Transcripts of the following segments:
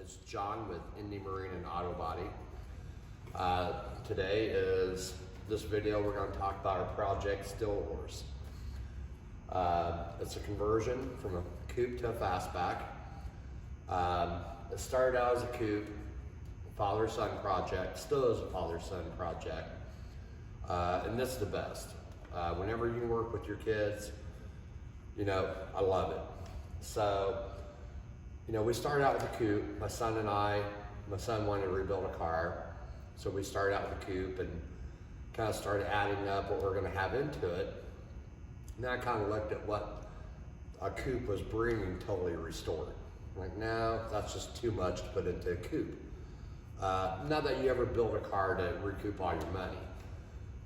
It's John with Indy Marine and Auto Body. Today is this video. We're going to talk about our project Steelhorse. It's a conversion from a coupe to a fastback. It started out as a coupe, father-son project, still is a father-son project, and this is the best. Whenever you work with your kids, you know, I love it. So, you know, we started out with a coupe. My son wanted to rebuild a car. So we started out with a coupe and kind of started adding up what we're going to have into it. And then I kind of looked at what a coupe was bringing totally restored. Like, no, that's just too much to put into a coupe. Not that you ever build a car to recoup all your money,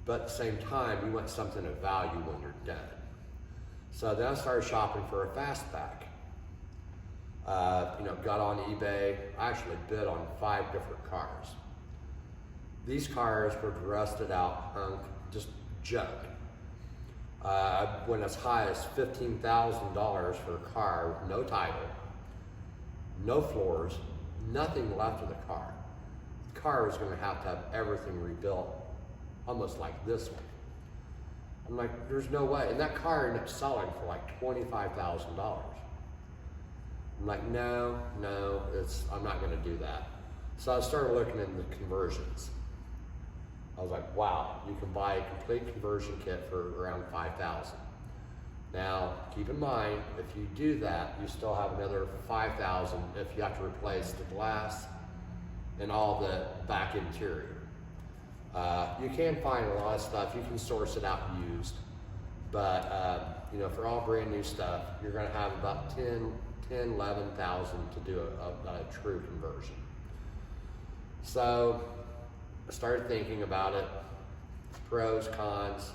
but at the same time, you want something of value when you're done. So then I started shopping for a fastback. Got on eBay. I actually bid on 5 different cars. These cars were rusted out, hunk, just junk. I went as high as $15,000 for a car with no title, no floors, nothing left of the car. The car was going to have everything rebuilt, almost like this one. I'm like, there's no way. And that car ended up selling for like $25,000. I'm like, no, I'm not going to do that. So I started looking into conversions. I was like, wow, you can buy a complete conversion kit for around $5,000. Now, keep in mind, if you do that, you still have another $5,000 if you have to replace the glass and all the back interior. You can find a lot of stuff. You can source it out used, but for all brand new stuff, you're going to have about $11,000 to do a true conversion. So I started thinking about it, pros, cons.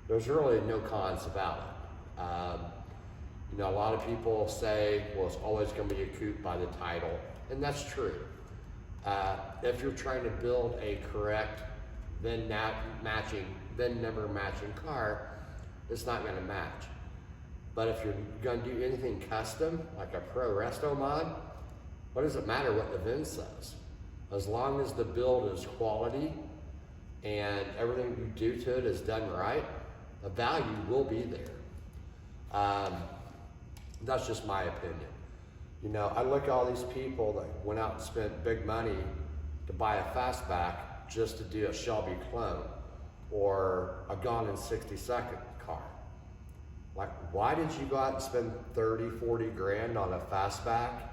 There's really no cons about it. A lot of people say, well, it's always going to be a coupe by the title, and that's true. If you're trying to build a correct VIN number matching car, it's not going to match. But if you're going to do anything custom, like a pro resto mod, what does it matter what the VIN says? As long as the build is quality and everything you do to it is done right, the value will be there. That's just my opinion. I look at all these people that went out and spent big money to buy a fastback just to do a Shelby clone or a Gone in 60 Seconds car. Like, why did you go out and spend 30, 40 grand on a fastback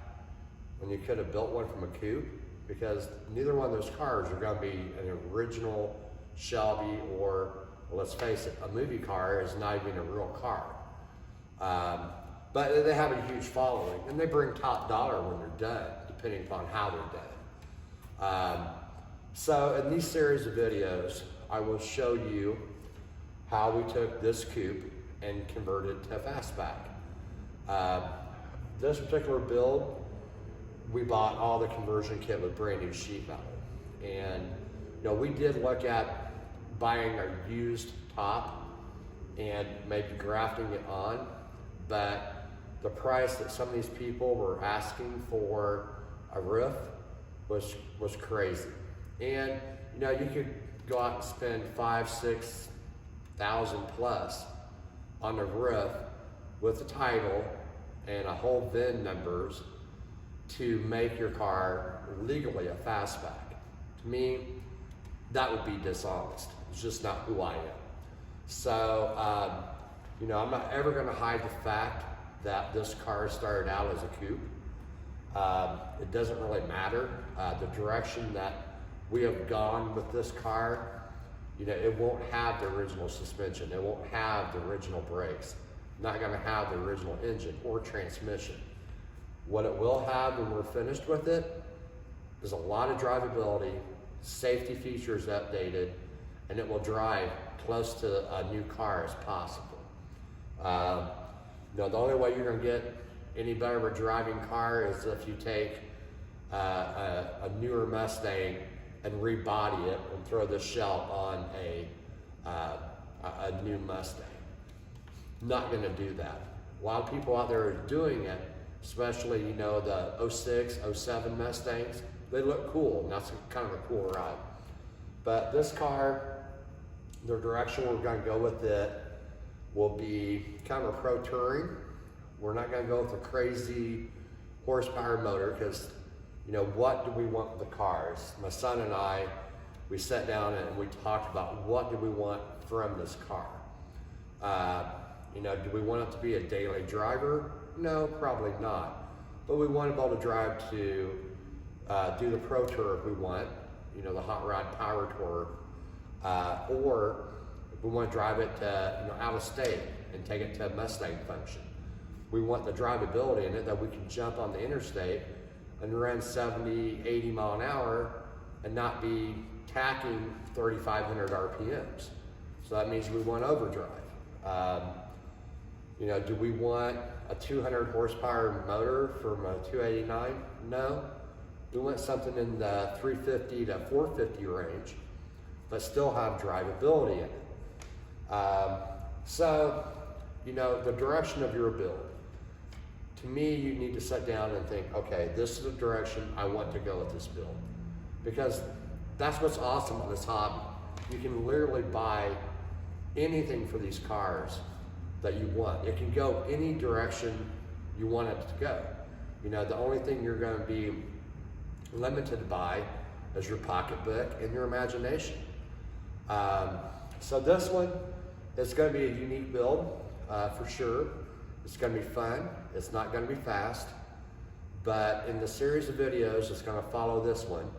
when you could have built one from a coupe? Because neither one of those cars are going to be an original Shelby or, let's face it, a movie car is not even a real car. But they have a huge following, and they bring top dollar when they're done, depending upon how they're done. So in these series of videos, I will show you how we took this coupe and converted it to a fastback. This particular build, we bought all the conversion kit with brand new sheet metal. And we did look at buying a used top and maybe grafting it on, but the price that some of these people were asking for a roof was crazy. And you could go out and spend $5,000-6,000 plus on a roof with a title and a whole VIN numbers to make your car legally a fastback. To me, that would be dishonest. It's just not who I am. So, I'm not ever going to hide the fact that this car started out as a coupe. It doesn't really matter. The direction that we have gone with this car, it won't have the original suspension. It won't have the original brakes. Not going to have the original engine or transmission. What it will have when we're finished with it is a lot of drivability, safety features updated, and it will drive close to a new car as possible. The only way you're going to get any better of a driving car is if you take a newer Mustang and rebody it and throw the shell on a new Mustang. Not going to do that. A lot of people out there are doing it especially, you know, the 06, 07 Mustangs. They look cool, and that's kind of a cool ride. But this car, the direction we're gonna go with it will be kind of a pro touring. We're not gonna go with a crazy horsepower motor because, you know, what do we want with the cars? My son and I, we sat down and we talked about what do we want from this car. You know, do we want it to be a daily driver? No, probably not. But we want to be able to drive to do the pro tour if we want, you know, the hot rod power tour, or if we want to drive it to, you know, out of state and take it to a Mustang function. We want the drivability in it that we can jump on the interstate and run 70, 80 mile an hour and not be tacking 3,500 RPMs. So that means we want overdrive. You know, do we want a 200 horsepower motor from a 289? No. We want something in the 350 to 450 range, but still have drivability in it. So, you know, the direction of your build. To me, you need to sit down and think, okay, this is the direction I want to go with this build. Because that's what's awesome on this hobby. You can literally buy anything for these cars that you want. It can go any direction you want it to go. You know, the only thing you're going to be limited by is your pocketbook and your imagination. So this one is going to be a unique build for sure. It's going to be fun. It's not going to be fast. But in the series of videos that's going to follow this one,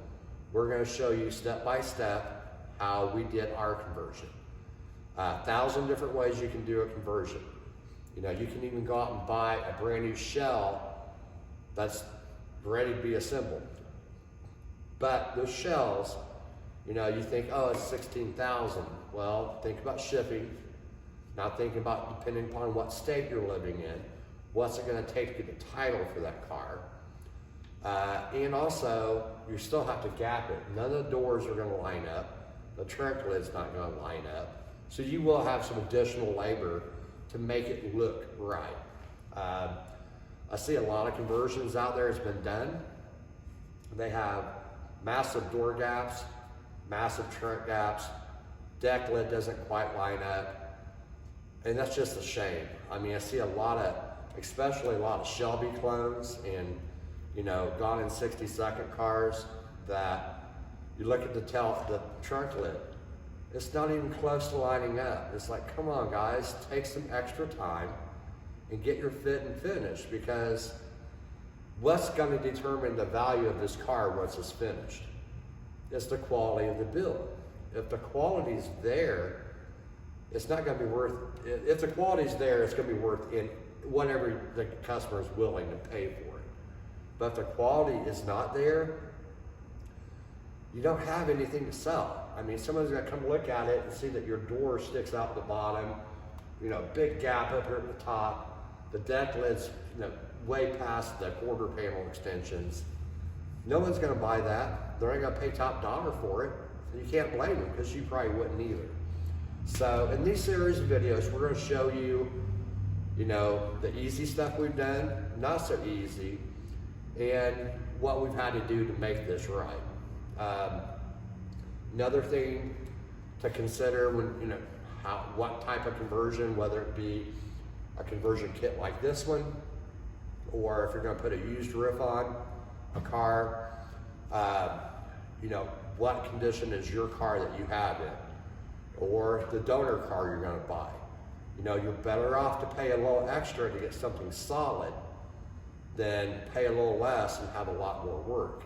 we're going to show you step by step how we did our conversion. 1,000 different ways you can do a conversion. You know, you can even go out and buy a brand new shell that's ready to be assembled. But those shells, you know, you think, oh, it's 16,000. Well, think about shipping. Now think about, depending upon what state you're living in, what's it going to take to get the title for that car. And also, you still have to gap it. None of the doors are going to line up. The trunk lid's not going to line up. So you will have some additional labor to make it look right. I see a lot of conversions out there has been done. They have massive door gaps, massive trunk gaps, deck lid doesn't quite line up, and that's just a shame. I mean, I see a lot of, especially a lot of Shelby clones and, you know, gone in 60-second cars that you look at the trunk lid. It's not even close to lining up. It's like, come on guys, take some extra time and get your fit and finish, because what's going to determine the value of this car once it's finished? It's the quality of the build. If the quality's there, it's not going to be worth, if the quality's there, it's going to be worth in whatever the customer is willing to pay for it. But if the quality is not there, you don't have anything to sell. I mean, someone's gonna come look at it and see that your door sticks out the bottom, you know, big gap up here at the top, the deck lid's, you know, way past the quarter panel extensions. No one's gonna buy that. They're not gonna pay top dollar for it. You can't blame them, because you probably wouldn't either. So in these series of videos, we're gonna show you, you know, the easy stuff we've done, not so easy, and what we've had to do to make this right. Another thing to consider when, you know, what type of conversion, whether it be a conversion kit like this one, or if you're going to put a used roof on a car, you know, what condition is your car that you have in, or the donor car you're going to buy. You know, you're better off to pay a little extra to get something solid than pay a little less and have a lot more work.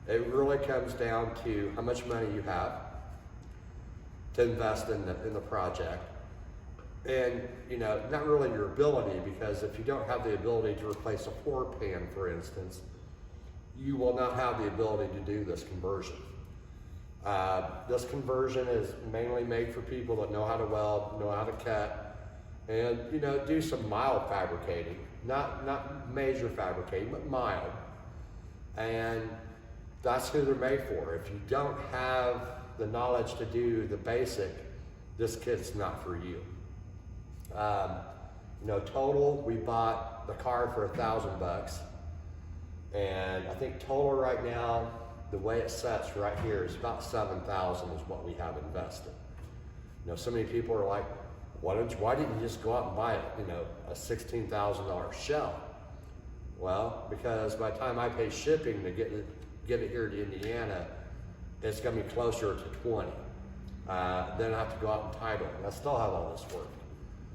It really comes down to how much money you have to invest in the project, and, you know, not really your ability, because if you don't have the ability to replace a floor pan, for instance, you will not have the ability to do this conversion. This conversion is mainly made for people that know how to weld, know how to cut, and, you know, do some mild fabricating, not major fabricating, but mild. And that's who they're made for. If you don't have the knowledge to do the basic, this kit's not for you. You know, total, we bought bought the car for $1,000, and I think total right now, the way it sets right here is about $7,000 is what we have invested. You know, so many people are like, why didn't you just go out and buy it, you know, a $16,000 shell? Well, because by the time I pay shipping to get it here to Indiana, it's gonna be closer to 20. Then I have to go out and title it, and I still have all this work.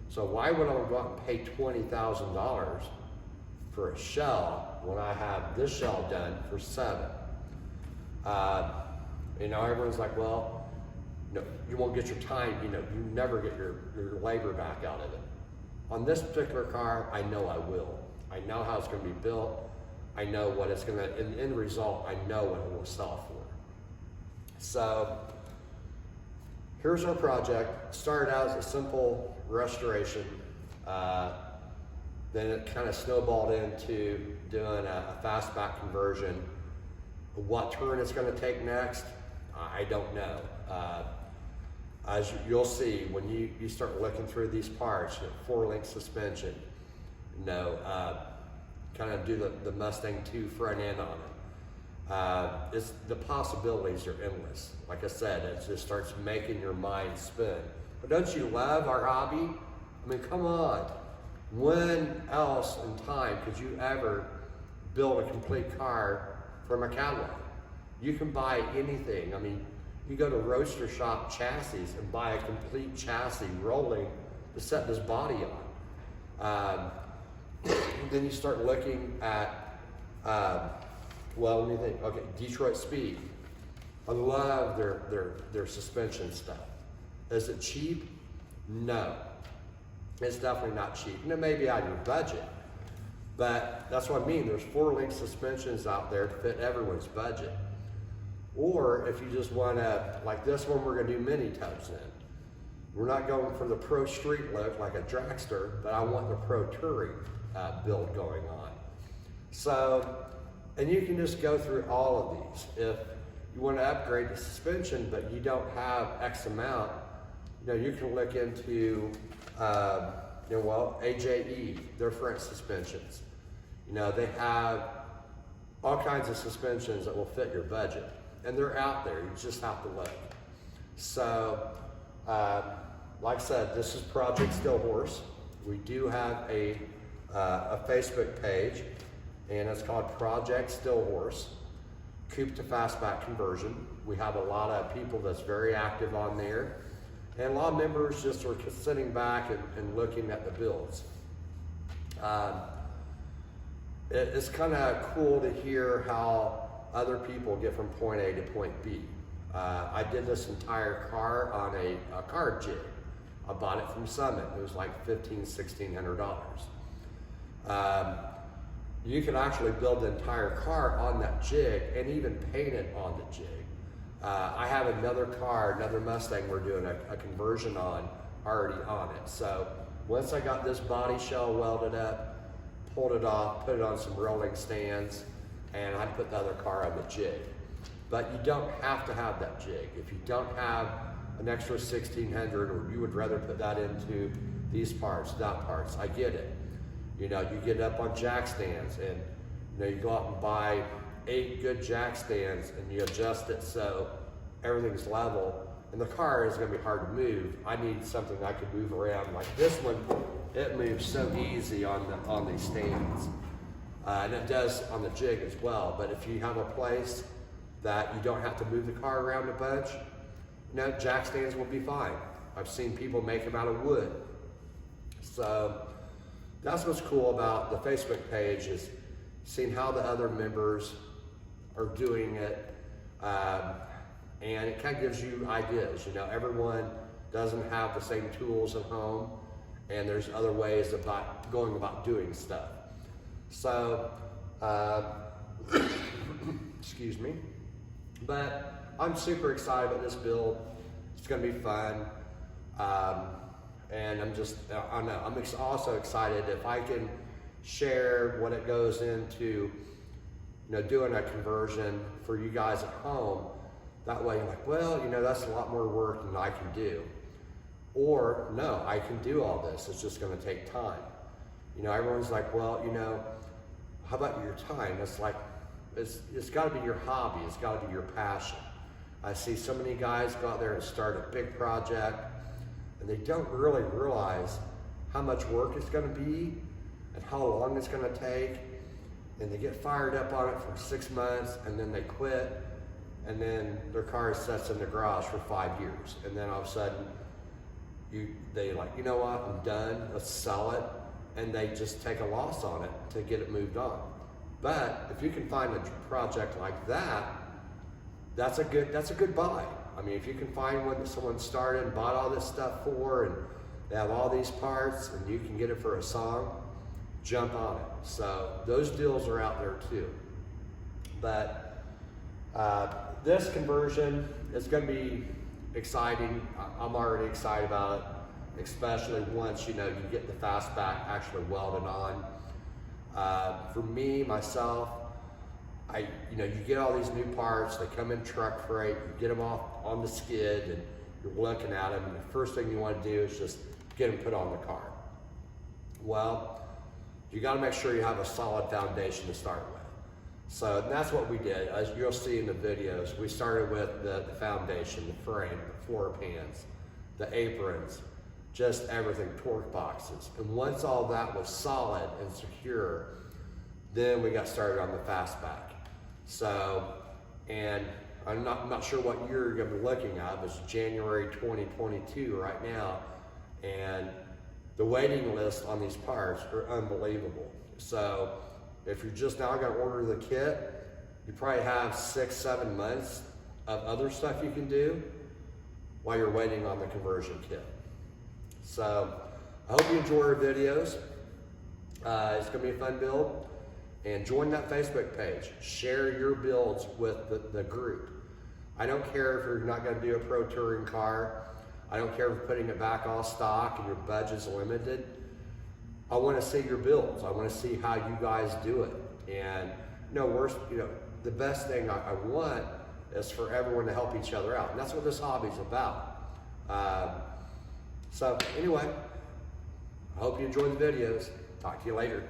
So why would I go out and pay $20,000 for a shell when I have this shell done for $7,000? You know, everyone's like, well, no, you won't get your time, you know, you never get your labor back out of it. On this particular car, I know I will. I know how it's gonna be built. I know what it's gonna, in the end result, I know what it will sell for. So, here's our project. Started out as a simple restoration. Then it kind of snowballed into doing a fastback conversion. What turn it's going to take next, I don't know. As you'll see, when you start looking through these parts, you know, 4-link suspension, you know, kind of do the Mustang 2 front end on it. The possibilities are endless. Like I said, it just starts making your mind spin. But don't you love our hobby? I mean, come on. When else in time could you ever build a complete car from a catalog? You can buy anything. I mean, you go to Roadster Shop Chassis and buy a complete chassis rolling to set this body on. Then you start looking at, well, let me think. Okay, Detroit Speed. I love their suspension stuff. Is it cheap? No. It's definitely not cheap. And it may be out of your budget, but that's what I mean. There's 4-link suspensions out there to fit everyone's budget. Or if you just want to, like this one, we're going to do mini tubs in. We're not going for the pro street look like a dragster, but I want the pro touring build going on. So, and you can just go through all of these. If you want to upgrade the suspension, but you don't have X amount, you know, you can look into, you know, well, AJE, their front suspensions. You know, they have all kinds of suspensions that will fit your budget. And they're out there, you just have to look. So, like I said, this is Project Steelhorse. We do have a Facebook page, and it's called Project Steelhorse, coupe to fastback conversion. We have a lot of people that's very active on there. And a lot of members just are sitting back and looking at the builds. It's kind of cool to hear how other people get from point A to point B. I did this entire car on a car jig. I bought it from Summit. It was like $1,600. You can actually build the entire car on that jig and even paint it on the jig. I have another car, another Mustang we're doing a conversion on, already on it. So once I got this body shell welded up, pulled it off, put it on some rolling stands, and I put the other car on the jig. But you don't have to have that jig. If you don't have an extra 1,600, or you would rather put that into these parts, that parts, I get it. You know, you get up on jack stands, and you know, you go out and buy 8 good jack stands, and you adjust it so everything's level, and the car is going to be hard to move. I need something I can move around. Like this one, it moves so easy on these stands, and it does on the jig as well. But if you have a place that you don't have to move the car around a bunch, you know, jack stands will be fine. I've seen people make them out of wood. So that's what's cool about the Facebook page, is seeing how the other members are doing it, and it kind of gives you ideas. You know, everyone doesn't have the same tools at home, and there's other ways about going about doing stuff. So, excuse me, but I'm super excited about this build. It's going to be fun, and I'm also excited if I can share what it goes into, you know, doing a conversion for you guys at home. That way you're like, well, you know, that's a lot more work than I can do. Or no, I can do all this. It's just going to take time. You know, everyone's like, well, you know, how about your time? It's like, it's got to be your hobby. It's got to be your passion. I see so many guys go out there and start a big project, and they don't really realize how much work it's going to be and how long it's going to take. And they get fired up on it for 6 months, and then they quit, and then their car sits in the garage for 5 years. And then all of a sudden, they like, you know what, I'm done, let's sell it. And they just take a loss on it to get it moved on. But if you can find a project like that, that's a good buy. I mean, if you can find one that someone started and bought all this stuff for, and they have all these parts, and you can get it for a song, jump on it. So those deals are out there too. But this conversion is going to be exciting. I'm already excited about it, especially once you get the Fastback actually welded on. For me, myself, you get all these new parts, they come in truck freight, you get them off on the skid, and you're looking at them, and the first thing you want to do is just get them put on the car. Well, you got to make sure you have a solid foundation to start with. So that's what we did. As you'll see in the videos, we started with the foundation, the frame, the floor pans, the aprons, just everything, torque boxes. And once all that was solid and secure, then we got started on the Fastback. So, and I'm not sure what year you're gonna be looking at, but it's January 2022 right now. And the waiting list on these parts are unbelievable. So if you're just now gonna order the kit, you probably have 6-7 months of other stuff you can do while you're waiting on the conversion kit. So I hope you enjoy our videos. It's gonna be a fun build. And join that Facebook page. Share your builds with the group. I don't care if you're not gonna do a pro touring car. I don't care if you're putting it back all stock and your budget's limited. I wanna see your builds. I wanna see how you guys do it. And the best thing I want is for everyone to help each other out. And that's what this hobby's about. So anyway, I hope you enjoy the videos. Talk to you later.